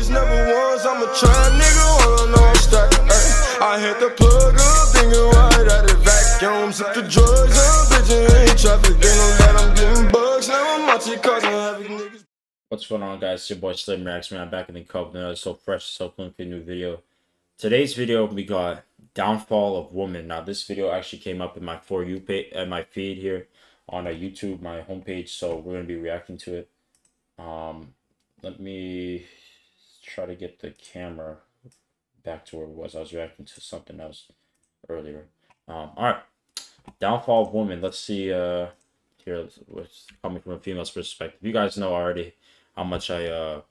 bitches never once. I'm a trap nigga, wanna know I'm stacked. I hit the plug up, thinking right out of vacuum. Sip the drugs up, bitch, ain't traffic. They know that I'm getting bugs. Now I'm out here causing havoc, niggas. What's going on, guys? It's your boy SlimReacts, man. I'm back in the cup. Another so fresh, so clean for a new video. Today's video, we got downfall of woman. Now, this video actually came up in my For You page, my feed here on YouTube, my homepage. So we're gonna be reacting to it. Let me try to get the camera back to where it was. I was reacting to something else earlier. All right, downfall of woman. Let's see. Here, what's coming from a female's perspective. You guys know already how much I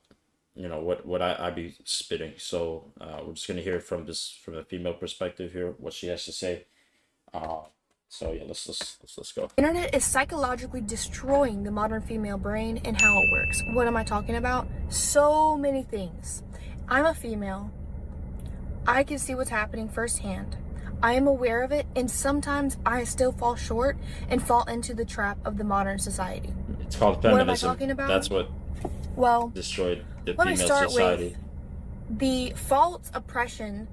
you know what I be spitting, so we're just gonna hear from the female perspective here, what she has to say. So yeah, let's go. Internet is psychologically destroying the modern female brain and how it works. What am I talking about? So many things. I'm a female. I can see what's happening firsthand. I am aware of it, and sometimes I still fall short and fall into the trap of the modern society. It's called feminism. What am I talking about? That's what destroyed the female society. With the false oppression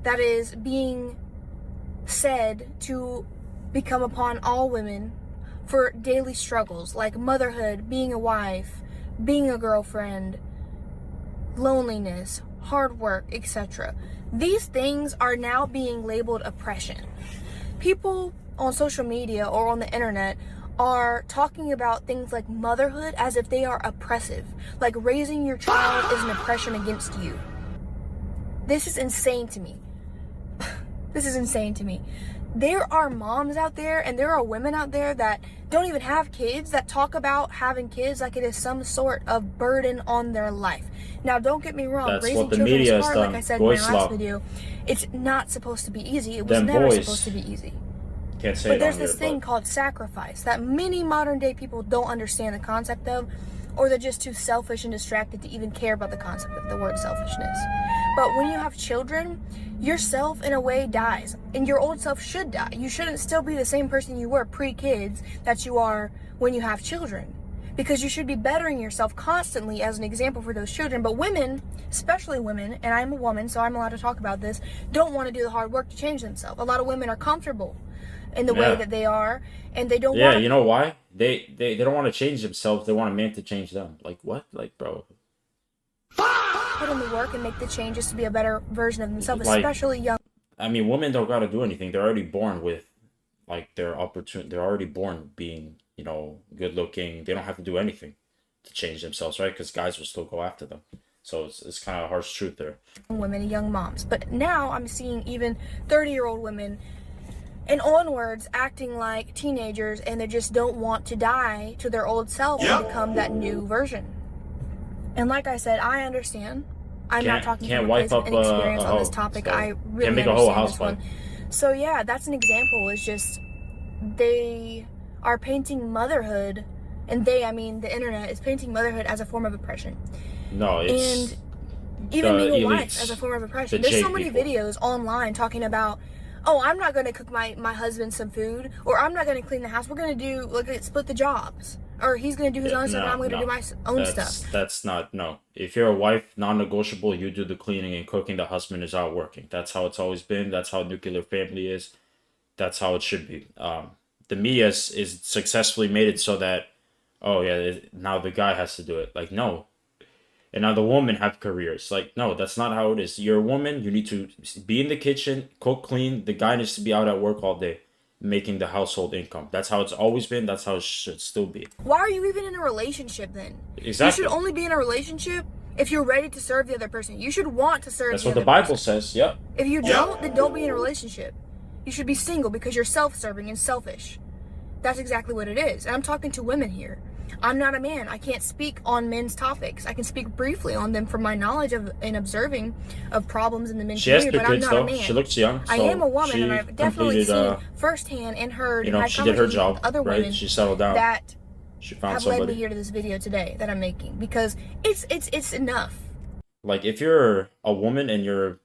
that is being said to become upon all women for daily struggles like motherhood, being a wife, being a girlfriend, loneliness, hard work, etc. These things are now being labeled oppression. People on social media or on the internet are talking about things like motherhood as if they are oppressive, like raising your child is an oppression against you. This is insane to me. This is insane to me. There are moms out there and there are women out there that don't even have kids that talk about having kids like it is some sort of burden on their life. Now, don't get me wrong, That's raising what the children media is hard, has like done. I said in my last video. It's not supposed to be easy. It was Them never boys supposed to be easy. Can't say But there's this thing called sacrifice that many modern day people don't understand the concept of, or they're just too selfish and distracted to even care about the concept of the word selfishness. But when you have children, yourself in a way dies, and your old self should die. You shouldn't still be the same person you were pre-kids that you are when you have children, because you should be bettering yourself constantly as an example for those children. But women, especially women, and I'm a woman, so I'm allowed to talk about this, don't want to do the hard work to change themselves. A lot of women are comfortable in the way that they are, and they don't want to. You know why? They don't want to change themselves. They want a man to change them. Like what? Like, bro, put in the work and make the changes to be a better version of themselves, especially young. I mean, women don't gotta do anything. They're already born with, like, their opportunity. They're already born being, you know, good looking. They don't have to do anything to change themselves, right? Because guys will still go after them. So it's kind of a harsh truth there. Women and young moms, but now I'm seeing even 30-year-old women and onwards acting like teenagers, and they just don't want to die to their old self and become that new version. And like I said, I understand. I'm not talking from a place of inexperience on this topic. So I really understand this one. So yeah, that's an example. It's just they are painting motherhood, and I mean the internet is painting motherhood as a form of oppression. No, it's and even being a wife as a form of oppression. There's so many videos online talking about, oh, I'm not going to cook my husband some food, or I'm not going to clean the house. We're going to do, like, split the jobs. Or he's going to do his own stuff, and I'm going to do my own stuff. That's not, no. If you're a wife, non-negotiable, you do the cleaning and cooking. The husband is out working. That's how it's always been. That's how nuclear family is. That's how it should be. The media is successfully made it so that, oh, yeah, now the guy has to do it. Like, no. And now the women have careers. Like, no, that's not how it is. You're a woman. You need to be in the kitchen, cook, clean. The guy needs to be out at work all day, making the household income. That's how it's always been. That's how it should still be. Why are you even in a relationship then? Exactly. You should only be in a relationship if you're ready to serve the other person. You should want to serve. That's what the Bible says. Yep. If you don't, then don't be in a relationship. You should be single because you're self-serving and selfish. That's exactly what it is. And I'm talking to women here. I'm not a man. I can't speak on men's topics. I can speak briefly on them from my knowledge of and observing of problems in the men's community, but I'm not a man. She looks young. So I am a woman, and I've definitely seen firsthand and heard, you know, she did her job, with other women, she settled down. That she found have somebody. led me here to this video today that I'm making, because it's enough. Like, if you're a woman and you're,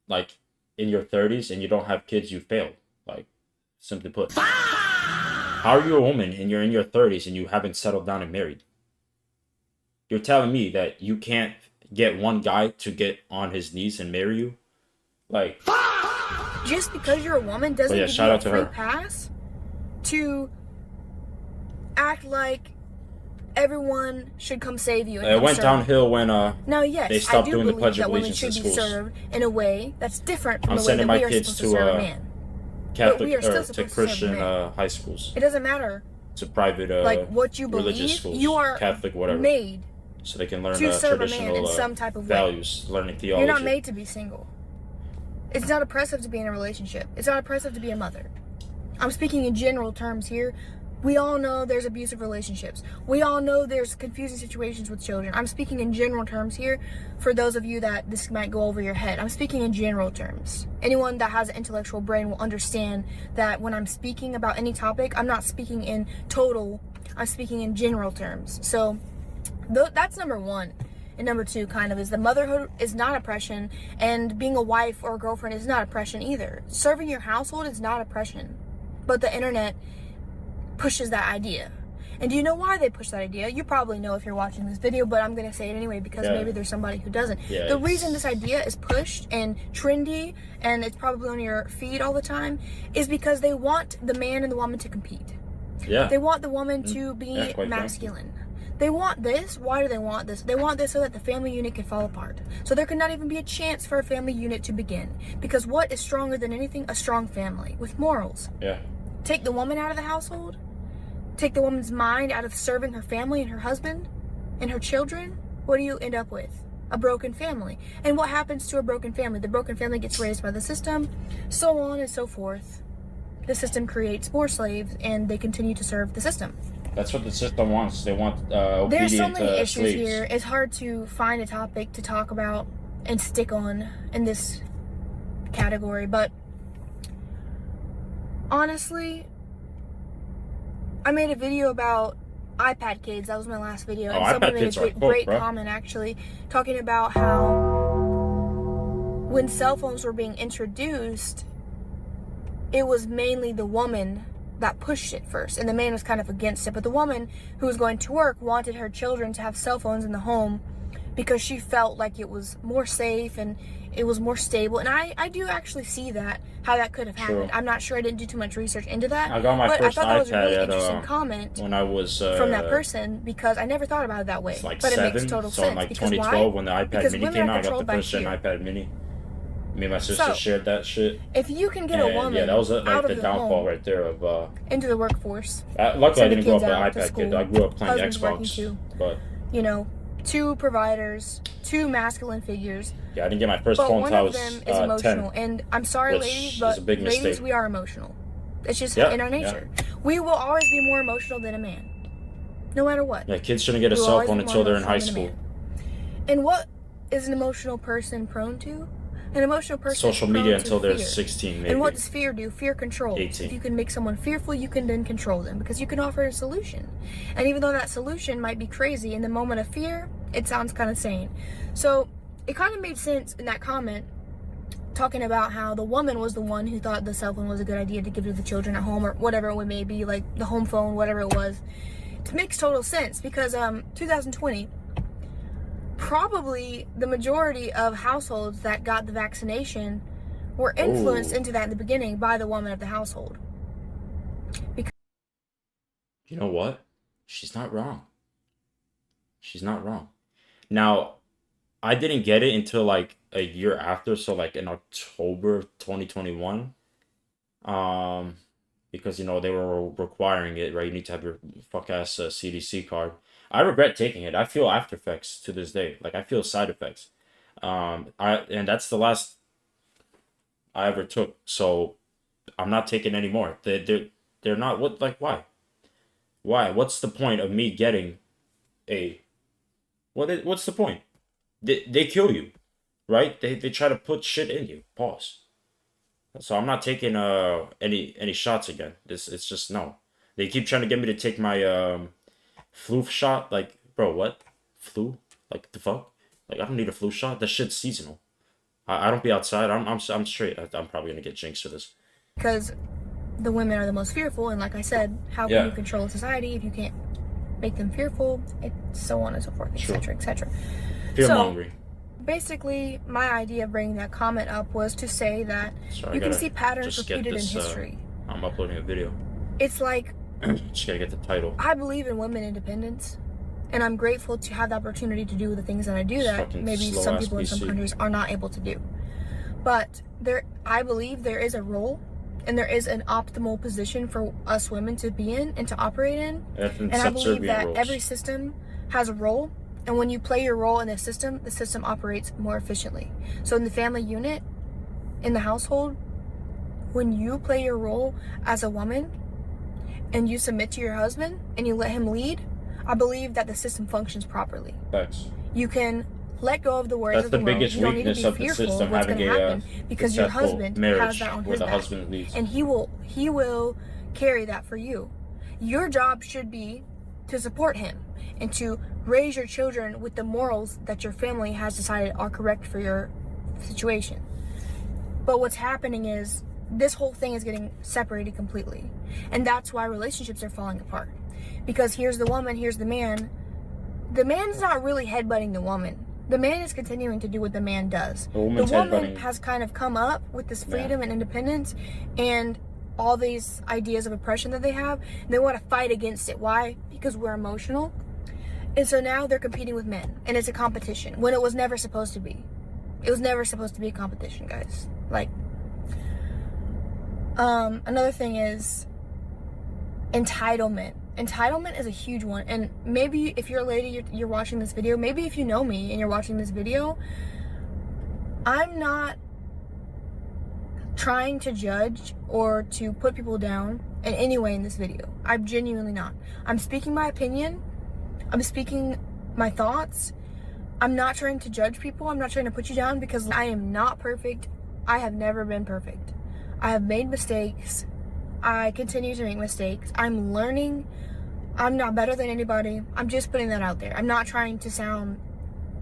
like, in your 30s and you don't have kids, you failed. Like, simply put. How are you a woman and you're in your 30s and you haven't settled down and married? You're telling me that you can't get one guy to get on his knees and marry you. Like, just because you're a woman doesn't give you a free pass to act like everyone should come save you. It went downhill when now, yes, they stopped doing the Pledge that of women Allegiance should in be schools. served in a way that's different from I'm the way sending that my we are kids supposed to serve a man. Catholic to Christian high schools. It doesn't matter. To private like what you religious believe, schools, you are Catholic, whatever, made so they can learn to serve a man traditional in some type of values, way. learning theology. You're not made to be single. It's not oppressive to be in a relationship. It's not oppressive to be a mother. I'm speaking in general terms here. We all know there's abusive relationships. We all know there's confusing situations with children. I'm speaking in general terms here for those of you that this might go over your head. I'm speaking in general terms. Anyone that has an intellectual brain will understand that when I'm speaking about any topic, I'm not speaking in total, I'm speaking in general terms. So that's number one. And number two kind of is the motherhood is not oppression, and being a wife or a girlfriend is not oppression either. Serving your household is not oppression. But the internet pushes that idea. And do you know why they push that idea? You probably know if you're watching this video, but I'm going to say it anyway because maybe there's somebody who doesn't. The reason this idea is pushed and trendy, and it's probably on your feed all the time, is because they want the man and the woman to compete. Yeah. They want the woman to be masculine. They want this. Why do they want this? They want this so that the family unit can fall apart. So there could not even be a chance for a family unit to begin. Because what is stronger than anything? A strong family with morals. Yeah. Take the woman out of the household. Take the woman's mind out of serving her family and her husband and her children. What do you end up with? A broken family. And what happens to a broken family? The broken family gets raised by the system, so on and so forth. The system creates more slaves, and they continue to serve the system. That's what the system wants. They want obedient There's so many issues slaves. here. It's hard to find a topic to talk about and stick on in this category, but honestly, I made a video about iPad kids. That was my last video. And somebody made a great comment, actually, talking about how when cell phones were being introduced, it was mainly the woman that pushed it first, and the man was kind of against it. But the woman who was going to work wanted her children to have cell phones in the home because she felt like it was more safe and it was more stable. And I do actually see that, how that could have happened. I'm not sure. I didn't do too much research into that. I got my first I thought that was a really iPad interesting comment when I was from that person, because I never thought about it that way. Like but 7, it makes total so sense. in like Because 2012 why? when the iPad Because Mini came out, I got the first gen iPad Mini. Me and my sister shared that shit. If you can get a woman that was like out the of downfall home right there of into the workforce. Luckily I didn't grow up an out to iPad school, kid. I grew up playing husbands working Xbox. too. But you know, 2 providers, 2 masculine figures. yeah, I didn't get my first But phone one until I of was them is emotional. 10. And I'm sorry, Which ladies, is but a big ladies, mistake. we are emotional. It's just in our nature. We will always be more emotional than a man, no matter what. Yeah, kids shouldn't get a We will cell always phone be more until they're in high emotional than a school. man. And what is an emotional person prone to? An emotional person Social is prone media to until they're fear. 16, maybe. And what does fear do? Fear controls. 18. If you can make someone fearful, you can then control them, because you can offer a solution. And even though that solution might be crazy, in the moment of fear, it sounds kind of sane. So it kind of made sense in that comment, talking about how the woman was the one who thought the cell phone was a good idea to give to the children at home, or whatever it may be, like the home phone, whatever it was. It makes total sense, because 2020, probably the majority of households that got the vaccination were influenced into that in the beginning by the woman of the household. Because you know what? She's not wrong. She's not wrong. Now, I didn't get it until like a year after, so like in October of 2021. Because you know they were requiring it, right? You need to have your fuck ass CDC card. I regret taking it. I feel after effects to this day. Like I feel side effects. And that's the last I ever took. So I'm not taking any more. They're not why? Why? What's the point of me getting what's the point? They kill you, right? They try to put shit in you. Pause. So I'm not taking any shots again. It's just no. They keep trying to get me to take my flu shot. Like, bro, what? Flu? Like the fuck? Like I don't need a flu shot. That shit's seasonal. I don't be outside. I'm straight. I'm probably gonna get jinxed for this. Because the women are the most fearful, and like I said, how can you control a society if you can't make them fearful? It's so on and so forth, etc., etc. Fear mongering. basically, my idea of bringing that comment up was to say that Sorry, you can see patterns just get repeated this, in history. I'm uploading a video. It's like, Just gotta get the title. I believe in women independence, and I'm grateful to have the opportunity to do the things that I do that maybe some people in some countries are not able to do. But I believe there is a role and there is an optimal position for us women to be in and to operate in. And I believe that every system has a role, and when you play your role in the system operates more efficiently. So in the family unit, in the household, when you play your role as a woman and you submit to your husband and you let him lead, I believe that the system functions properly. Thanks. You can let go of the worries That's of the the world. biggest You don't need to weakness be of the fearful system, of what's going to having happen because your successful husband has marriage that on where his the back, husband leads. and he will carry that for you. Your job should be to support him and to raise your children with the morals that your family has decided are correct for your situation. But what's happening is this whole thing is getting separated completely, and that's why relationships are falling apart. Because here's the woman, here's the man. The man's not really headbutting the woman. The man is continuing to do what the man does. The woman has kind of come up with this freedom and independence and all these ideas of oppression that they have. They want to fight against it. Why? Because we're emotional. And so now they're competing with men, and it's a competition when it was never supposed to be. It was never supposed to be a competition, guys. Like, another thing is entitlement. Entitlement is a huge one, and maybe if you're a lady, you're watching this video, maybe if you know me and you're watching this video, I'm not trying to judge or to put people down in any way in this video. I'm genuinely not. I'm speaking my opinion. I'm speaking my thoughts. I'm not trying to judge people. I'm not trying to put you down because I am not perfect. I have never been perfect. I have made mistakes. I continue to make mistakes. I'm learning. I'm not better than anybody. I'm just putting that out there. I'm not trying to sound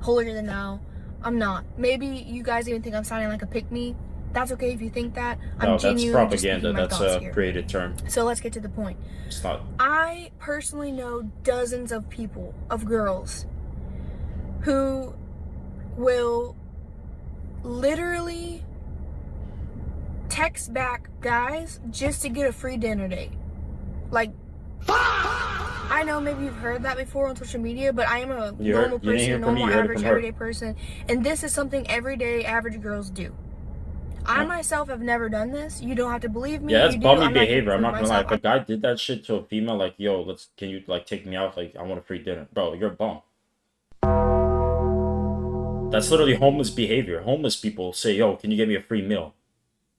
holier than thou. I'm not. Maybe you guys even think I'm sounding like a pick-me. That's okay if you think that. No, that's propaganda. That's a created term. So let's get to the point. It's not. I personally know dozens of people, of girls, who will literally text back guys just to get a free dinner date. Like, I know maybe you've heard that before on social media, but I am a normal person, a normal, average, everyday person, and this is something everyday average girls do. I myself have never done this. You don't have to believe me. Yeah, that's bummy behavior. I'm not gonna lie. If a guy did that shit to a female, like, yo, can you like take me out? Like, I want a free dinner, bro. You're a bum. That's literally homeless behavior. Homeless people say, yo, can you get me a free meal?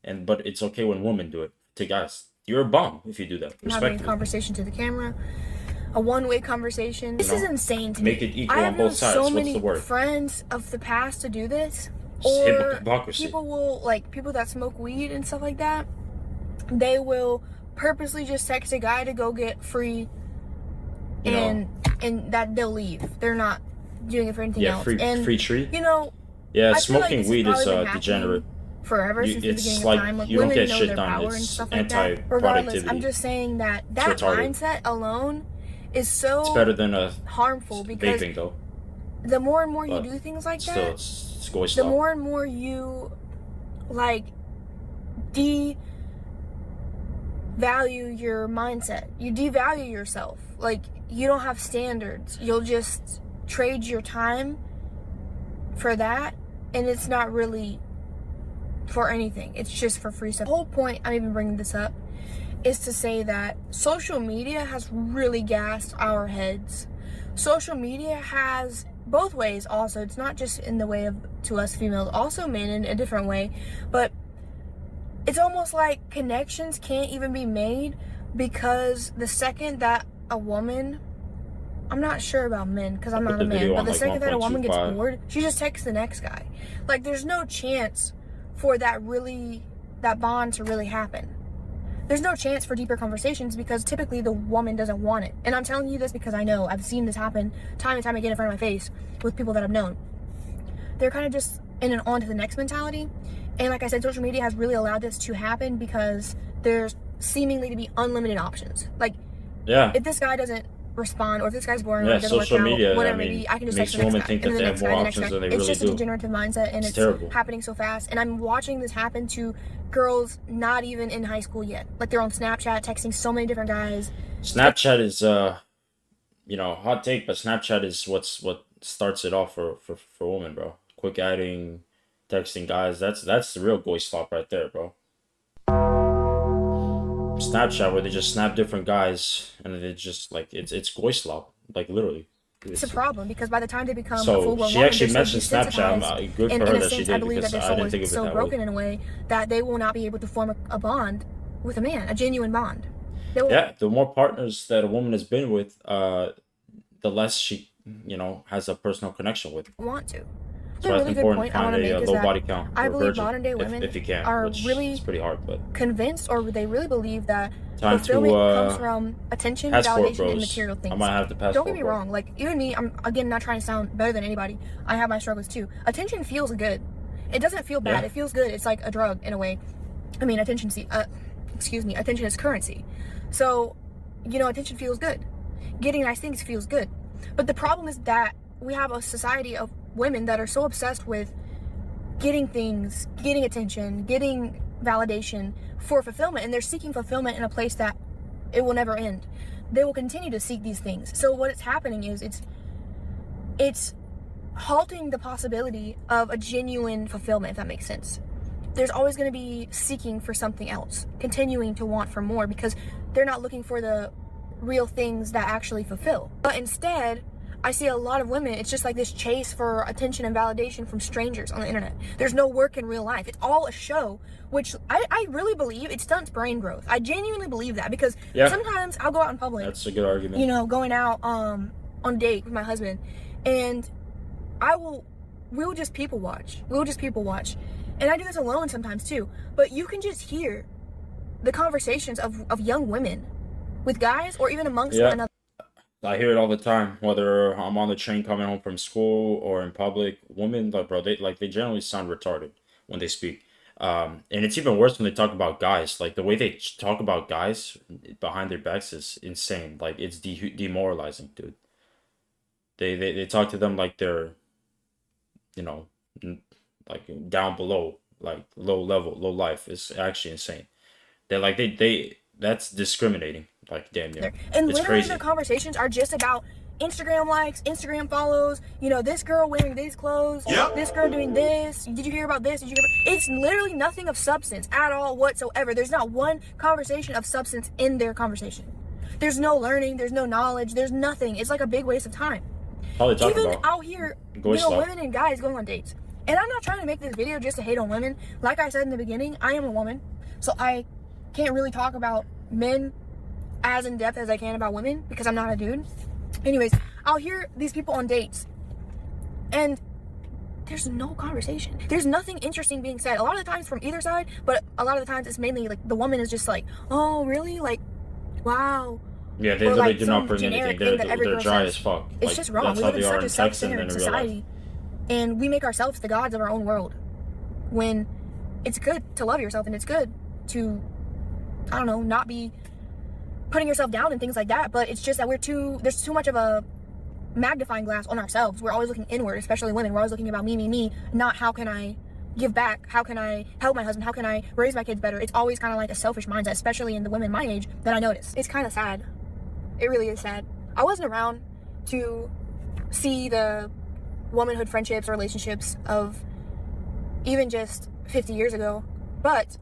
But it's okay when women do it to guys. You're a bum if you do that. Having a conversation to the camera, a one-way conversation. This is insane to me. Make it equal on both sides. I have so many friends of the past to do this. Or hypocrisy. People will, like, people that smoke weed and stuff like that, they will purposely just text a guy to go get free, and that they'll leave. They're not doing it for anything else. Yeah, free treat. You know, yeah, smoking weed is degenerate. Forever since the beginning of time, like, you don't women get know shit their done. power and It's stuff like that. Regardless, I'm just saying that mindset alone is so it's better than harmful because vaping, though. The more and more you do things like that, the more and more you like devalue your mindset. You devalue yourself. Like, you don't have standards. You'll just trade your time for that, and it's not really for anything. It's just for free stuff. The whole point I'm even bringing this up is to say that social media has really gassed our heads. Social media has both ways also. It's not just in the way of to us females, also men in a different way, but it's almost like connections can't even be made because the second that a woman, I'm not sure about men because I'm not a man, but the second that a woman gets bored, she just texts the next guy. Like, there's no chance for that bond to really happen. There's no chance for deeper conversations because typically the woman doesn't want it. And I'm telling you this because I know I've seen this happen time and time again in front of my face with people that I've known. They're kind of just in an on to the next mentality. And like I said, social media has really allowed this to happen because there's seemingly to be unlimited options. Like, yeah, if this guy doesn't respond, or if this guy's boring, or Yeah, it doesn't work social out, media, whatever, I mean, maybe I can just makes text the next women guy, think and that then they the next have guy, more the next options guy. than they It's really just a do. degenerative mindset, and it's terrible. happening so fast. And I'm watching this happen to girls not even in high school yet. Like, they're on Snapchat texting so many different guys. Snapchat is you know, hot take, but Snapchat is what starts it off for women, bro. Quick adding, texting guys. That's the real boy slop right there, bro. Snapchat, where they just snap different guys and they just like it's boy slop, like literally. It's a problem, because by the time they become a So full-grown she woman, actually they're mentioned so Snapchat. desensitized. Good for And her in a that she sense, I did, believe that because their I soul didn't think is of it so that broken way. in a way that they will not be able to form a bond with a man, a genuine bond. They will Yeah, the more partners that a woman has been with, the less she, you know, has a personal connection with. want to. That's A why it's really good important point to I want find to a make is low that body count I or believe virgin, modern day women if you can, are which really is pretty hard, but convinced, or they really believe that time fulfillment to comes from attention, passport validation, bros. and material things. I might have to passport. Don't get me bro. wrong, like, even me, I'm again not trying to sound better than anybody. I have my struggles too. Attention feels good. It doesn't feel bad. Yeah. It feels good. It's like a drug in a way. I mean, attention is currency. So, you know, attention feels good. Getting nice things feels good. But the problem is that we have a society of women that are so obsessed with getting things, getting attention, getting validation for fulfillment, and they're seeking fulfillment in a place that it will never end. They will continue to seek these things. So what is happening is it's halting the possibility of a genuine fulfillment, if that makes sense. There's always going to be seeking for something else, continuing to want for more, because they're not looking for the real things that actually fulfill. But instead, I see a lot of women, it's just like this chase for attention and validation from strangers on the internet. There's no work in real life. It's all a show, which I really believe it stunts brain growth. I genuinely believe that, because sometimes I'll go out in public. That's a good argument. You know, going out on a date with my husband, and we'll just people watch. And I do this alone sometimes too. But you can just hear the conversations of young women with guys, or even amongst one another. I hear it all the time, whether I'm on the train coming home from school or in public. Women, like, bro, they generally sound retarded when they speak. And it's even worse when they talk about guys. Like, the way they talk about guys behind their backs is insane. Like, it's demoralizing, dude. They talk to them like they're, you know, like down below, like low level, low life. It's actually insane. That's discriminating. Like, damn near. And it's literally crazy. their conversations are just about Instagram likes, Instagram follows, you know, this girl wearing these clothes, this girl doing this, did you hear about this, it's literally nothing of substance at all whatsoever. There's not one conversation of substance in their conversation. There's no learning, there's no knowledge, there's nothing. It's like a big waste of time. Even out here, you know, women and guys going on dates. And I'm not trying to make this video just to hate on women. Like I said in the beginning, I am a woman, so I can't really talk about men as in depth as I can about women, because I'm not a dude. Anyways, I'll hear these people on dates, and there's no conversation. There's nothing interesting being said. A lot of the times from either side, but a lot of the times it's mainly like the woman is just like, oh, really? Like, wow. Yeah, they like do not bring anything. They're dry as fuck. It's like, just wrong. We live in such a self-centered society, and we make ourselves the gods of our own world, when it's good to love yourself, and it's good to, I don't know, not be putting yourself down and things like that. But it's just that there's too much of a magnifying glass on ourselves. We're always looking inward, especially women. We're always looking about me, not how can I give back, how can I help my husband, how can I raise my kids better. It's always kind of like a selfish mindset, especially in the women my age, that I notice. It's kind of sad. It really is sad. I wasn't around to see the womanhood friendships or relationships of even just 50 years ago, but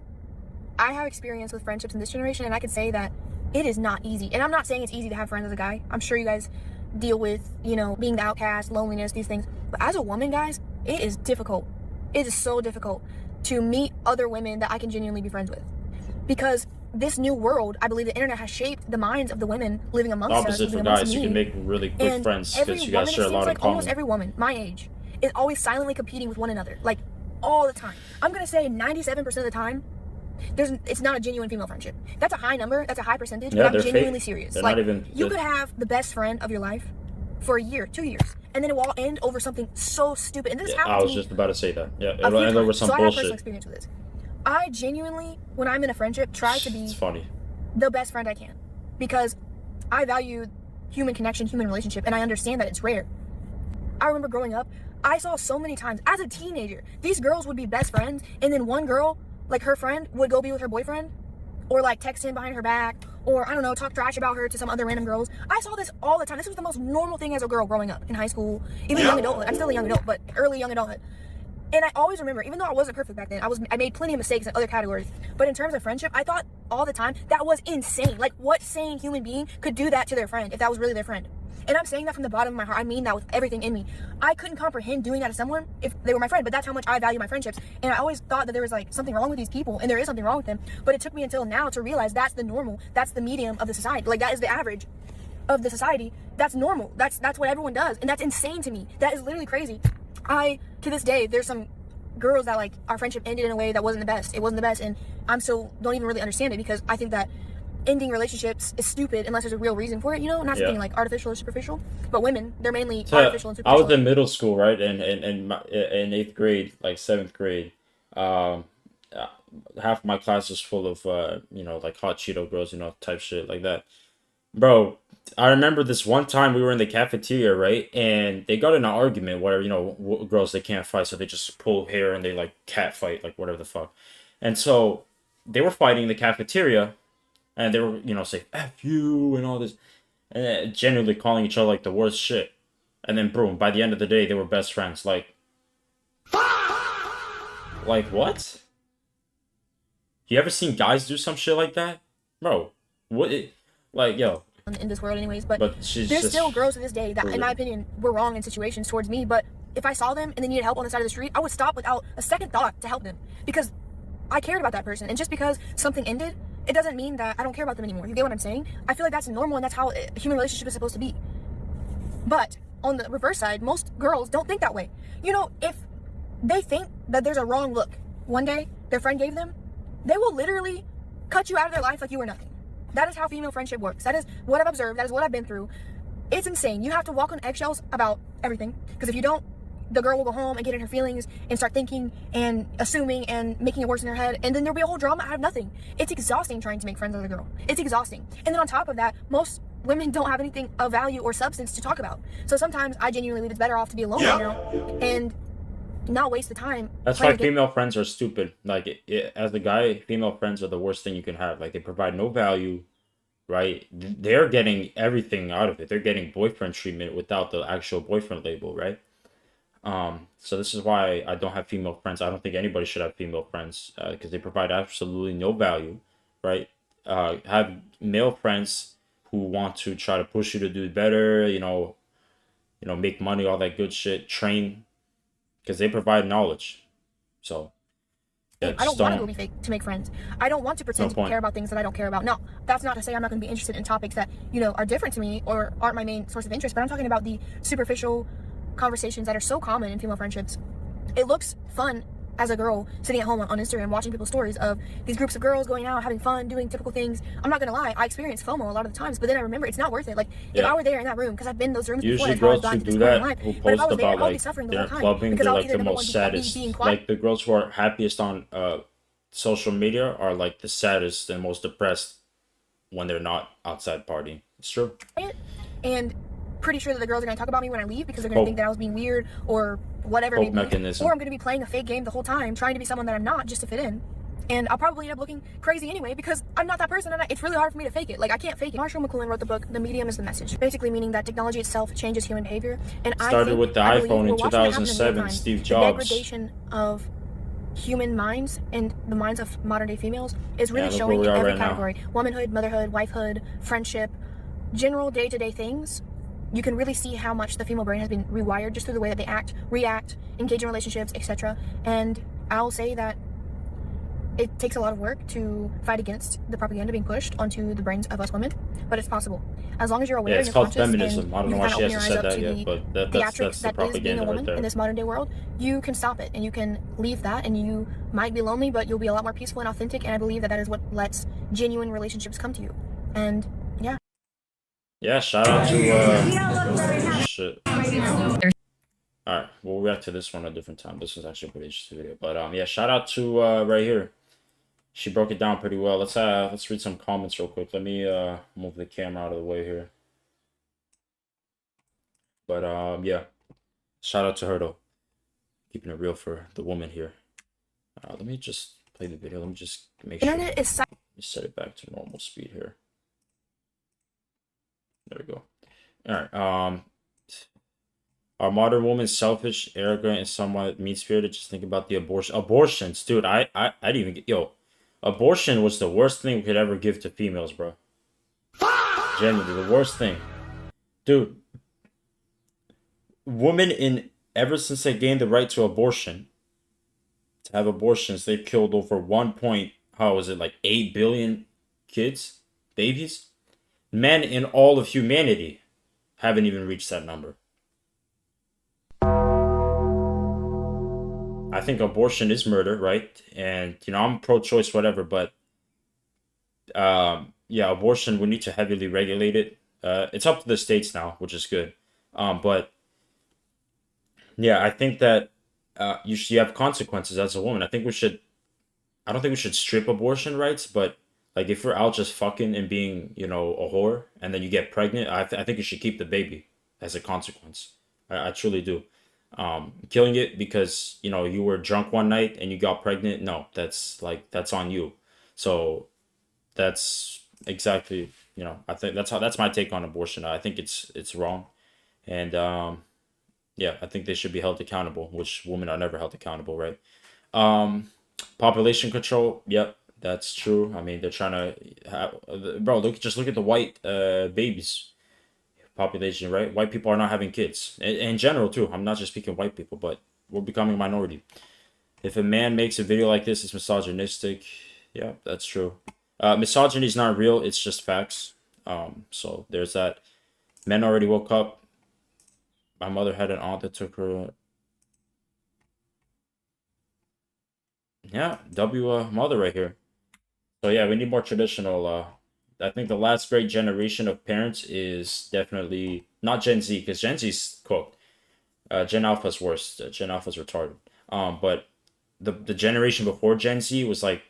I have experience with friendships in this generation, and I can say that it is not easy. And I'm not saying it's easy to have friends as a guy. I'm sure you guys deal with, you know, being the outcast, loneliness, these things. But as a woman, guys, it is difficult. It is so difficult to meet other women that I can genuinely be friends with. Because this new world, I believe the internet has shaped the minds of the women living amongst us. Opposite for guys, you can make really quick friends because you guys share a lot in common. Almost every woman my age is always silently competing with one another, like all the time. I'm gonna say 97% of the time, it's not a genuine female friendship. That's a high number, that's a high percentage, but I'm genuinely serious. They're like, not even, you could have the best friend of your life for a year, 2 years, and then it will all end over something so stupid. And this happened to me. I was just about to say that. Yeah, it'll end over some bullshit. So I have personal experience with this. I genuinely, when I'm in a friendship, try to be it's funny. the best friend I can, because I value human connection, human relationship, and I understand that it's rare. I remember growing up, I saw so many times as a teenager, these girls would be best friends, and then one girl, like her friend, would go be with her boyfriend, or like text him behind her back, or I don't know, talk trash about her to some other random girls. I saw this all the time. This was the most normal thing as a girl growing up in high school, even young adulthood. I'm still a young adult, but early young adulthood. And I always remember, even though I wasn't perfect back then, I made plenty of mistakes in other categories. But in terms of friendship, I thought all the time that was insane. Like, what sane human being could do that to their friend if that was really their friend? And I'm saying that from the bottom of my heart. I mean that with everything in me. I couldn't comprehend doing that to someone if they were my friend, but that's how much I value my friendships. And I always thought that there was like something wrong with these people, and there is something wrong with them. But it took me until now to realize that's the normal, that's the medium of the society. Like, that is the average of the society. That's normal. That's what everyone does. And that's insane to me. That is literally crazy. To this day, there's some girls that like our friendship ended in a way that wasn't the best. It wasn't the best, and I'm still don't even really understand it, because I think that ending relationships is stupid unless there's a real reason for it, you know, not something like artificial or superficial. But women, they're mainly artificial and superficial. I was in middle school, right, and in 8th grade, like 7th grade, half my class was full of you know, like hot Cheeto girls, you know, type shit like that. Bro, I remember this one time we were in the cafeteria, right? And they got in an argument where, you know, girls, they can't fight, so they just pull hair and they, like, cat fight, like, whatever the fuck. And so they were fighting in the cafeteria, and they were, you know, saying, F you, and all this. And genuinely calling each other, like, the worst shit. And then, boom, by the end of the day, they were best friends. Like, what? You ever seen guys do some shit like that? Bro, what... Like, yo. In this world anyways, but there's still girls to this day that, in my opinion, were wrong in situations towards me, but if I saw them and they needed help on the side of the street, I would stop without a second thought to help them, because I cared about that person. And just because something ended, it doesn't mean that I don't care about them anymore. You get what I'm saying? I feel like that's normal, and that's how a human relationship is supposed to be. But on the reverse side, most girls don't think that way. You know, if they think that there's a wrong look one day their friend gave them, they will literally cut you out of their life like you were nothing. That is how female friendship works. That is what I've observed. That is what I've been through. It's insane. You have to walk on eggshells about everything, because if you don't, the girl will go home and get in her feelings and start thinking and assuming and making it worse in her head, and then there'll be a whole drama out of nothing. It's exhausting trying to make friends with a girl. It's exhausting. And then on top of that, most women don't have anything of value or substance to talk about. So sometimes I genuinely believe it's better off to be alone right now and not waste the time. That's why female friends are stupid. Like, as a guy, female friends are the worst thing you can have. Like, they provide no value, right? They're getting everything out of it. They're getting boyfriend treatment without the actual boyfriend label, right? So this is why I don't have female friends. I don't think anybody should have female friends, because they provide absolutely no value, right? Have male friends who want to try to push you to do better, you know, make money, all that good shit, train, because they provide knowledge. So yeah, I don't want to go be fake to make friends. I don't want to pretend to care about things that I don't care about. Now, that's not to say I'm not going to be interested in topics that, you know, are different to me or aren't my main source of interest, but I'm talking about the superficial conversations that are so common in female friendships. It looks fun as a girl sitting at home on Instagram watching people's stories of these groups of girls going out, having fun, doing typical things. I'm not gonna lie, I experience FOMO a lot of the times, but then I remember it's not worth it. Like, if I were there in that room, because I've been in those rooms usually before, girls who do that, who post about like their clubbing, they're like the most saddest. Like, the girls who are happiest on social media are like the saddest and most depressed when they're not outside partying. It's true. And pretty sure that the girls are going to talk about me when I leave, because they're going to think that I was being weird or whatever it may be. Mechanism. Or I'm going to be playing a fake game the whole time, trying to be someone that I'm not just to fit in. And I'll probably end up looking crazy anyway, because I'm not that person, and it's really hard for me to fake it. Like, I can't fake it. Marshall McLuhan wrote the book, The Medium is the Message. Basically meaning that technology itself changes human behavior. And started with the iPhone in 2007, Steve Jobs. The degradation of human minds and the minds of modern day females is really showing in every category. Womanhood, motherhood, wifehood, friendship, general day-to-day things. You can really see how much the female brain has been rewired just through the way that they act, react, engage in relationships, etc. And I'll say that it takes a lot of work to fight against the propaganda being pushed onto the brains of us women, but it's possible. As long as you're aware, yeah, it's called feminism. I don't know why she hasn't said that yet, but that's the propaganda right there. In this modern day world, you can stop it and you can leave that, and you might be lonely, but you'll be a lot more peaceful and authentic, and I believe that that is what lets genuine relationships come to you. And yeah. Yeah, shout out to shit. Alright, we'll react to this one at a different time. This was actually a pretty interesting video. But yeah, shout out to right here. She broke it down pretty well. Let's read some comments real quick. Let me move the camera out of the way here. But yeah, shout out to her though, keeping it real for the woman here. Let me just play the video. Let me just make sure. Internet is Let me set it back to normal speed here. There we go. All right. Are modern women selfish, arrogant, and somewhat mean-spirited? Just think about the abortions, dude. I didn't even get, yo. Abortion was the worst thing we could ever give to females, bro. Genuinely, the worst thing, dude. Women ever since they gained the right to abortion, to have abortions, they've killed over 8 billion kids, babies. Men in all of humanity haven't even reached that number. I think abortion is murder, right? And, you know, I'm pro-choice, whatever, but, yeah, abortion, we need to heavily regulate it. It's up to the states now, which is good. But, yeah, I think that you have consequences as a woman. I don't think we should strip abortion rights, but, like, if you're out just fucking and being, you know, a whore, and then you get pregnant, I think you should keep the baby as a consequence. I truly do. Killing it because, you know, you were drunk one night and you got pregnant, no, that's on you. So that's exactly, you know, I think that's my take on abortion. I think it's wrong. And yeah, I think they should be held accountable, which women are never held accountable, right? Population control, yep, that's true. I mean, they're trying to have, bro, look at the white babies population, right? White people are not having kids in general too. I'm not just speaking white people, but we're becoming a minority. If a man makes a video like this, it's misogynistic. Yeah, that's true. Misogyny is not real, it's just facts. So there's that. Men already woke up. My mother had an aunt that took her. Yeah, mother right here. So yeah, we need more traditional. I think the last great generation of parents is definitely not Gen Z, because Gen Z's quote. Gen Alpha's worse. Gen Alpha's retarded. But the generation before Gen Z was like,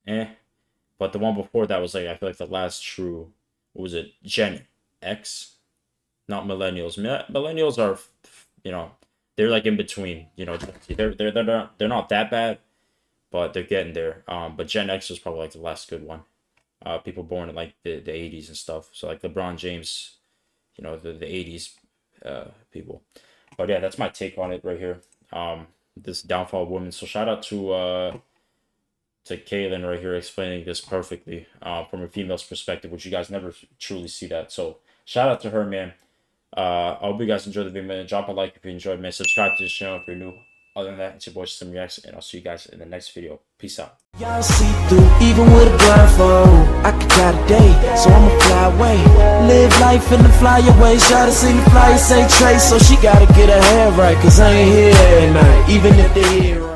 but the one before that was like, I feel like the last true. What was it? Gen X, not millennials. Millennials are, you know, they're like in between. You know, they're not that bad, but they're getting there. But Gen X was probably like the last good one. People born in like the 80s and stuff. So like LeBron James, you know, the 80s people. But yeah, that's my take on it right here. This downfall of women. So shout out to Kaylin right here explaining this perfectly from a female's perspective, which you guys never truly see that. So shout out to her, man. I hope you guys enjoyed the video, man. Drop a like if you enjoyed, man. Subscribe to this channel if you're new. Other than that, it's your boy SlimReacts, and I'll see you guys in the next video. Peace out. Y'all see through, even with a blindfold. I could got a day, so I'ma fly away. Live life in the fly away. Shawty seen the flyer say Trace, so she gotta get her hair right. Cause I ain't here at night, even if they here.